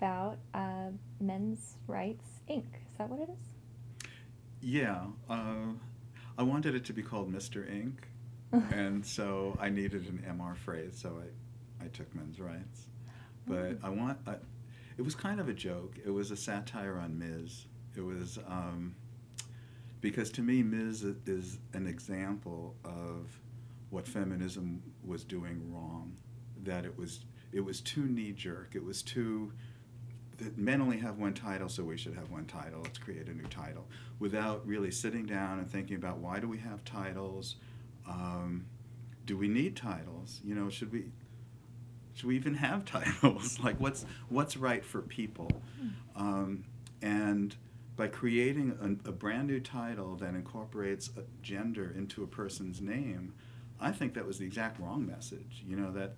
about Men's Rights Inc. Is that what it is? Yeah, I wanted it to be called Mr. Inc., and so I needed an MR phrase, so I took men's rights. But it was kind of a joke. It was a satire on Ms. It was, because to me, Ms. is an example of what feminism was doing wrong. That it was too knee jerk. It was too that men only have one title, so we should have one title. Let's create a new title, without really sitting down and thinking about why do we have titles? Do we need titles? You know, should we even have titles? Like, what's right for people? And by creating a brand new title that incorporates a gender into a person's name, I think that was the exact wrong message. You know, that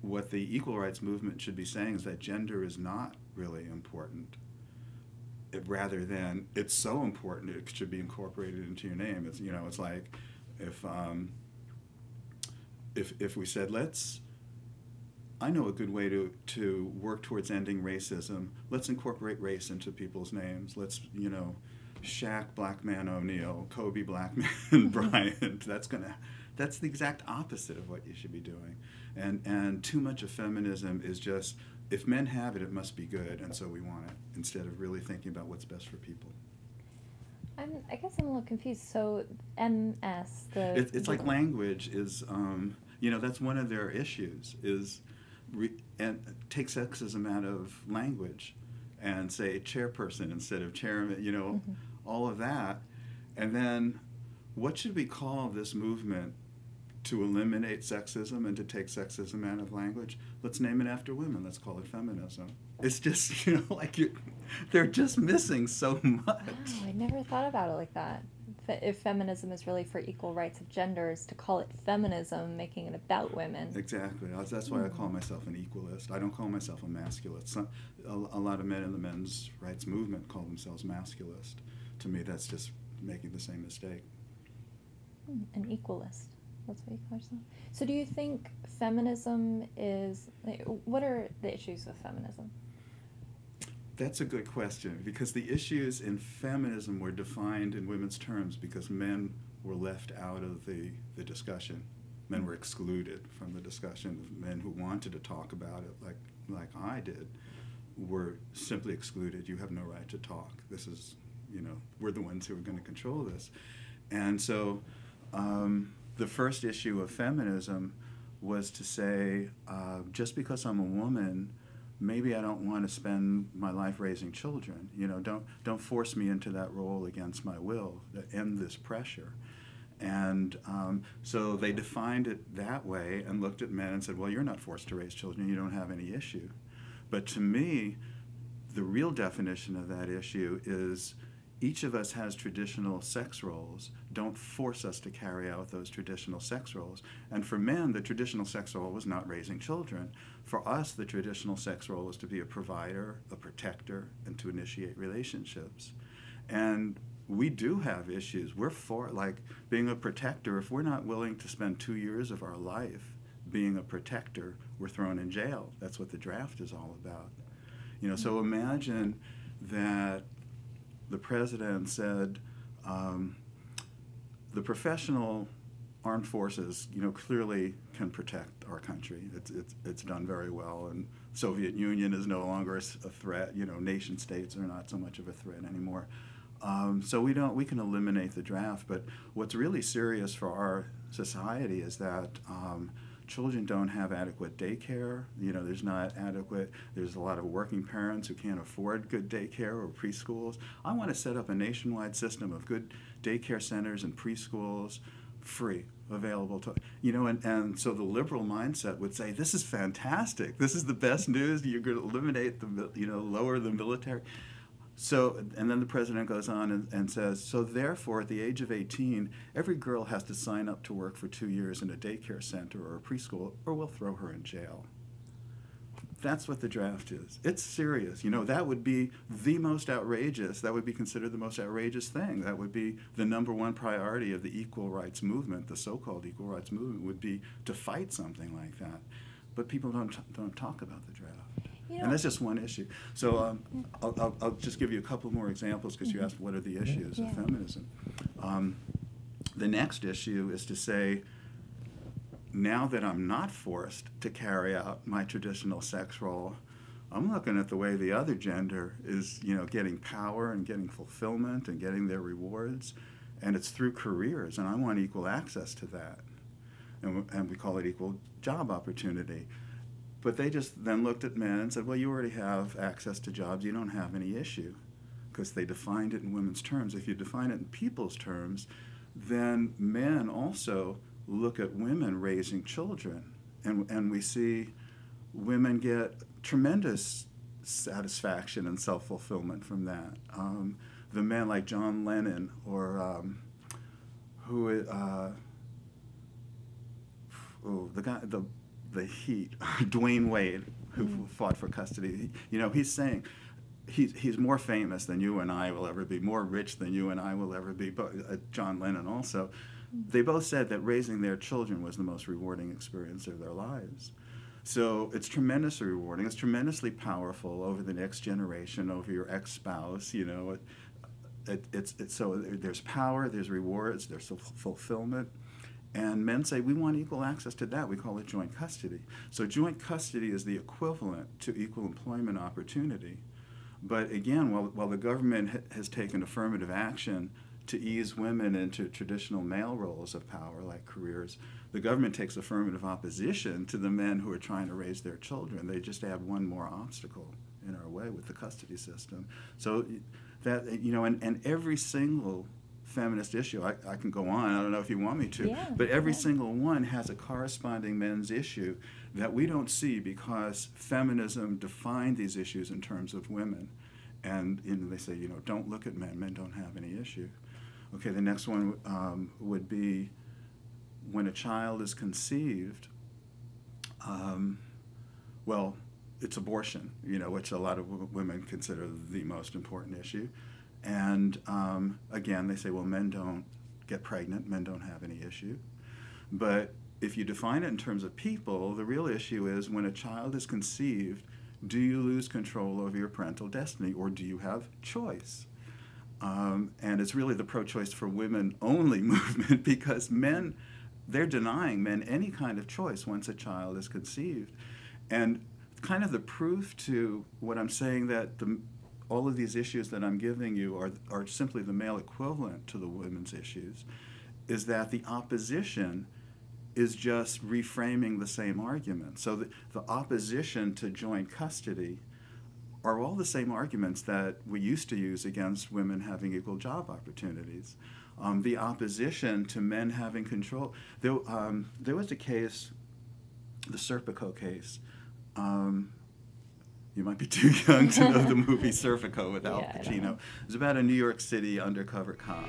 what the equal rights movement should be saying is that gender is not really important. Rather than it's so important it should be incorporated into your name. It's, you know, it's like if we said, I know a good way to work towards ending racism. Let's incorporate race into people's names. Let's, you know, Shaq Black Man O'Neal, Kobe Black Man Bryant. That's the exact opposite of what you should be doing. And too much of feminism is just, if men have it, it must be good, and so we want it, instead of really thinking about what's best for people. I guess I'm a little confused. So MS, It's like language is, you know, that's one of their issues, is and take sexism out of language and say chairperson instead of chairman, you know, all of that. And then what should we call this movement to eliminate sexism and to take sexism out of language? Let's name it after women. Let's call it feminism. It's just, you know, like they're just missing so much. Wow, I never thought about it like that. If feminism is really for equal rights of genders, to call it feminism, making it about women. Exactly. That's why I call myself an equalist. I don't call myself a masculist. A lot of men in the men's rights movement call themselves masculist. To me, that's just making the same mistake. An equalist. That's what you call yourself. So do you think feminism is... What are the issues with feminism? That's a good question, because the issues in feminism were defined in women's terms because men were left out of the discussion. Men were excluded from the discussion. Men who wanted to talk about it, like I did, were simply excluded. You have no right to talk. This is, you know, we're the ones who are going to control this. And so the first issue of feminism was to say, just because I'm a woman, maybe I don't want to spend my life raising children. You know, don't force me into that role against my will. End this pressure. And so they defined it that way and looked at men and said, well, you're not forced to raise children. You don't have any issue. But to me, the real definition of that issue is each of us has traditional sex roles. Don't force us to carry out those traditional sex roles. And for men, the traditional sex role was not raising children. For us, the traditional sex role was to be a provider, a protector, and to initiate relationships. And we do have issues. We're for, like, being a protector. If we're not willing to spend 2 years of our life being a protector, we're thrown in jail. That's what the draft is all about. You know, so imagine that the president said, the professional armed forces, you know, clearly can protect our country. It's done very well, and Soviet Union is no longer a threat. You know, nation states are not so much of a threat anymore. So we can eliminate the draft, but what's really serious for our society is that children don't have adequate daycare. You know, there's a lot of working parents who can't afford good daycare or preschools. I want to set up a nationwide system of good daycare centers and preschools, free, available to, you know, and so the liberal mindset would say, this is fantastic. This is the best news. You're going to eliminate lower the military. So, and then the president goes on and says, so therefore, at the age of 18, every girl has to sign up to work for 2 years in a daycare center or a preschool, or we'll throw her in jail. That's what the draft is. It's serious. You know, that would be the most outrageous. That would be considered the most outrageous thing. That would be the #1 priority of the equal rights movement, the so-called equal rights movement, would be to fight something like that. But people don't talk about the draft. You know, And that's just one issue. So I'll just give you a couple more examples because you asked what are the issues of feminism. The next issue is to say, now that I'm not forced to carry out my traditional sex role, I'm looking at the way the other gender is, getting power and getting fulfillment and getting their rewards, and it's through careers, and I want equal access to that. And we call it equal job opportunity. But they just then looked at men and said, well, you already have access to jobs, you don't have any issue, because they defined it in women's terms. If you define it in people's terms, then men also look at women raising children, and we see women get tremendous satisfaction and self-fulfillment from that. The men like John Lennon or the Heat, Dwayne Wade, who fought for custody. He's saying he's more famous than you and I will ever be, more rich than you and I will ever be. But John Lennon also. They both said that raising their children was the most rewarding experience of their lives. So it's tremendously rewarding. It's tremendously powerful over the next generation, over your ex-spouse. So there's power, there's rewards, there's fulfillment. And men say, we want equal access to that. We call it joint custody. So joint custody is the equivalent to equal employment opportunity. But again, while the government has taken affirmative action to ease women into traditional male roles of power, like careers, the government takes affirmative opposition to the men who are trying to raise their children. They just add one more obstacle in our way with the custody system. So that, and every single feminist issue, I can go on, I don't know if you want me to, but every single one has a corresponding men's issue that we don't see because feminism defined these issues in terms of women. And they say, don't look at men, men don't have any issue. Okay, the next one would be when a child is conceived, it's abortion, which a lot of women consider the most important issue. And again, they say, well, men don't get pregnant, men don't have any issue. But if you define it in terms of people, the real issue is when a child is conceived, do you lose control over your parental destiny, or do you have choice? And it's really the pro-choice for women only movement, because men, they're denying men any kind of choice once a child is conceived. And kind of the proof to what I'm saying, that all of these issues that I'm giving you are simply the male equivalent to the women's issues, is that the opposition is just reframing the same argument. So the opposition to joint custody are all the same arguments that we used to use against women having equal job opportunities. The opposition to men having control. There was a case, the Serpico case. You might be too young to know the movie Serpico with Al Pacino. It was about a New York City undercover cop.